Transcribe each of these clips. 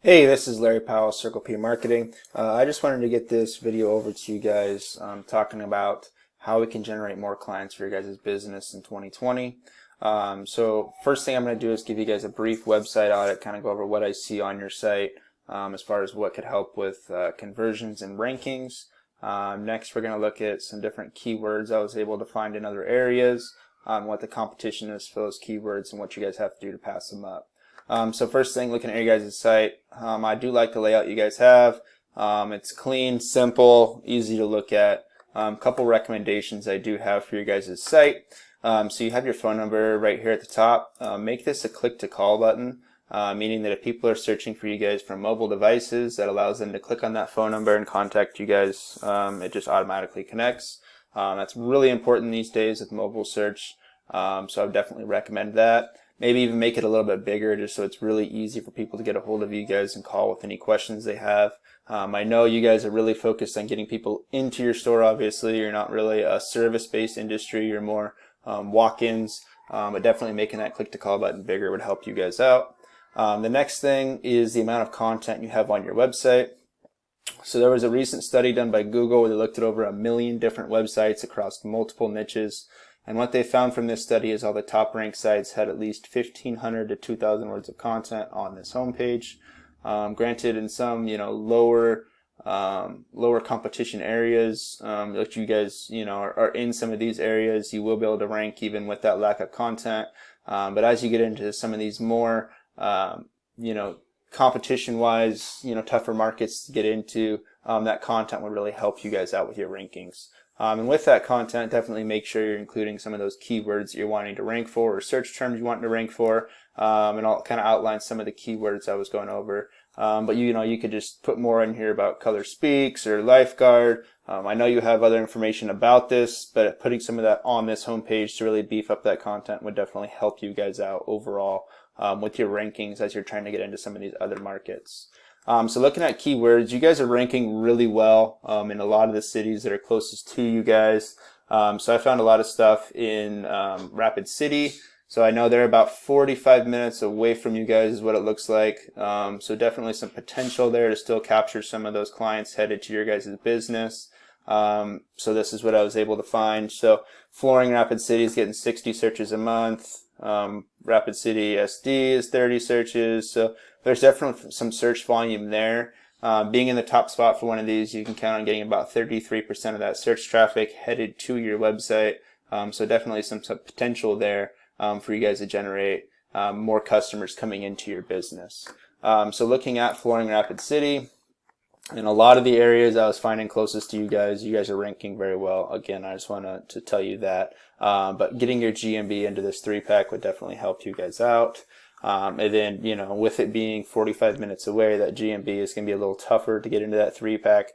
Hey, this is Larry Powell, Circle P Marketing. I just wanted to get this video over to you guys talking about how we can generate more clients for your guys' business in 2020. So first thing I'm going to do is give you guys a brief website audit, kind of go over what I see on your site as far as what could help with conversions and rankings. Next, we're going to look at some different keywords I was able to find in other areas, what the competition is for those keywords, and what you guys have to do to pass them up. So first thing, looking at your guys' site, I do like the layout you guys have. It's clean, simple, easy to look at. Couple recommendations I do have for your guys' site. So you have your phone number right here at the top. Make this a click to call button, meaning that if people are searching for you guys from mobile devices, that allows them to click on that phone number and contact you guys. It just automatically connects. That's really important these days with mobile search. So I would definitely recommend that. Maybe even make it a little bit bigger just so it's really easy for people to get a hold of you guys and call with any questions they have. I know you guys are really focused on getting people into your store, obviously. You're not really a service-based industry. You're more walk-ins, but definitely making that click-to-call button bigger would help you guys out. The next thing is the amount of content you have on your website. So there was a recent study done by Google where they looked at over 1 million different websites across multiple niches. And what they found from this study is all the top ranked sites had at least 1,500 to 2,000 words of content on this homepage. Granted, in some lower competition areas that you guys are in some of these areas, you will be able to rank even with that lack of content. But as you get into some of these more competition-wise, tougher markets to get into, that content would really help you guys out with your rankings. And with that content, definitely make sure you're including some of those keywords that you're wanting to rank for or search terms you want to rank for. And I'll kind of outline some of the keywords I was going over. But you could just put more in here about Color Speaks or Lifeguard. I know you have other information about this, but putting some of that on this homepage to really beef up that content would definitely help you guys out overall with your rankings as you're trying to get into some of these other markets. So looking at keywords, you guys are ranking really well in a lot of the cities that are closest to you guys. So I found a lot of stuff in Rapid City. So I know they're about 45 minutes away from you guys is what it looks like. So definitely some potential there to still capture some of those clients headed to your guys' business. So this is what I was able to find. So Flooring Rapid City is getting 60 searches a month. Rapid City SD is 30 searches. So there's definitely some search volume there. Being in the top spot for one of these, you can count on getting about 33% of that search traffic headed to your website. So definitely some potential there for you guys to generate more customers coming into your business. So looking at Flooring Rapid City, in a lot of the areas I was finding closest to you guys are ranking very well. Again, I just want to tell you that. But getting your GMB into this 3-pack would definitely help you guys out. And then, with it being 45 minutes away, that GMB is going to be a little tougher to get into that 3-pack.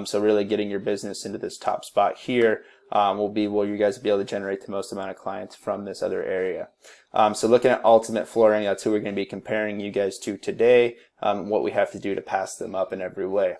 So really getting your business into this top spot here will be where you guys will be able to generate the most amount of clients from this other area. So looking at Ultimate Flooring, that's who we're going to be comparing you guys to today, what we have to do to pass them up in every way.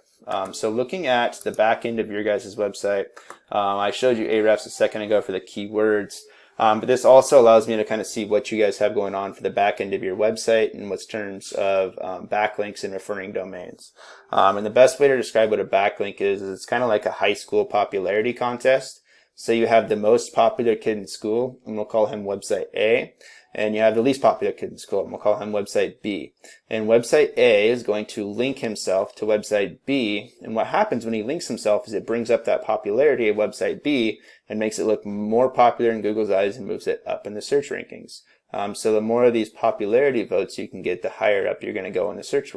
So looking at the back end of your guys' website, I showed you Ahrefs a second ago for the keywords. But this also allows me to kind of see what you guys have going on for the back end of your website in what's terms of backlinks and referring domains. And the best way to describe what a backlink is it's kind of like a high school popularity contest. So you have the most popular kid in school, and we'll call him website A. And you have the least popular kid in school, and we'll call him website B. And website A is going to link himself to website B. And what happens when he links himself is it brings up that popularity of website B and makes it look more popular in Google's eyes and moves it up in the search rankings. So the more of these popularity votes you can get, the higher up you're going to go in the search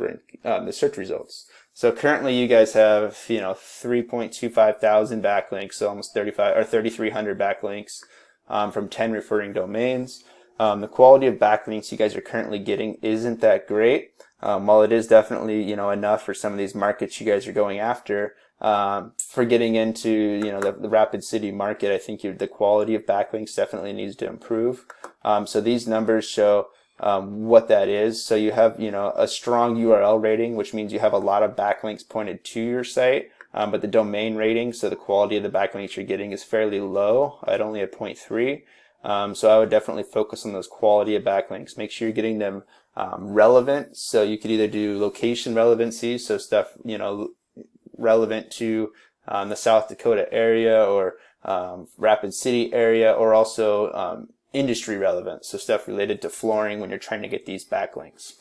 results. So currently you guys have 3.25 thousand backlinks, so almost 3,300 backlinks from 10 referring domains. The quality of backlinks you guys are currently getting isn't that great. While it is definitely enough for some of these markets you guys are going after, for getting into the Rapid City market, I think the quality of backlinks definitely needs to improve. So these numbers show what that is. So you have a strong URL rating, which means you have a lot of backlinks pointed to your site, but the domain rating, so the quality of the backlinks you're getting, is fairly low at only a 0.3. So I would definitely focus on those quality of backlinks. Make sure you're getting them relevant. So you could either do location relevancy, so stuff, relevant to the South Dakota area or Rapid City area, or also industry relevant, so stuff related to flooring when you're trying to get these backlinks.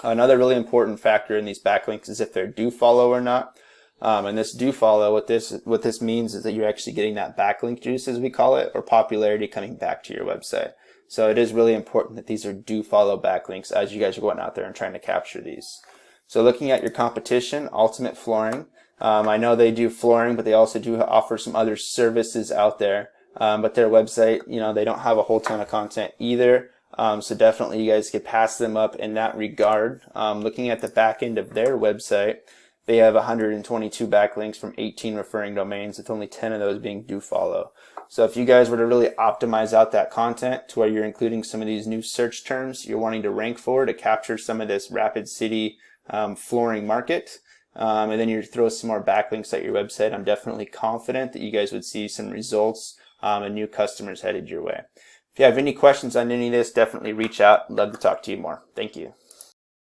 Another really important factor in these backlinks is if they're do follow or not. And this do follow, what this means is that you're actually getting that backlink juice, as we call it, or popularity coming back to your website. So it is really important that these are do follow backlinks as you guys are going out there and trying to capture these. So looking at your competition, Ultimate Flooring. I know they do flooring, but they also do offer some other services out there. But their website, they don't have a whole ton of content either. So definitely you guys could pass them up in that regard. Looking at the back end of their website, they have 122 backlinks from 18 referring domains, with only 10 of those being do follow. So if you guys were to really optimize out that content to where you're including some of these new search terms you're wanting to rank for to capture some of this Rapid City flooring market, and then you throw some more backlinks at your website, I'm definitely confident that you guys would see some results and new customers headed your way. If you have any questions on any of this, definitely reach out. I'd love to talk to you more. Thank you.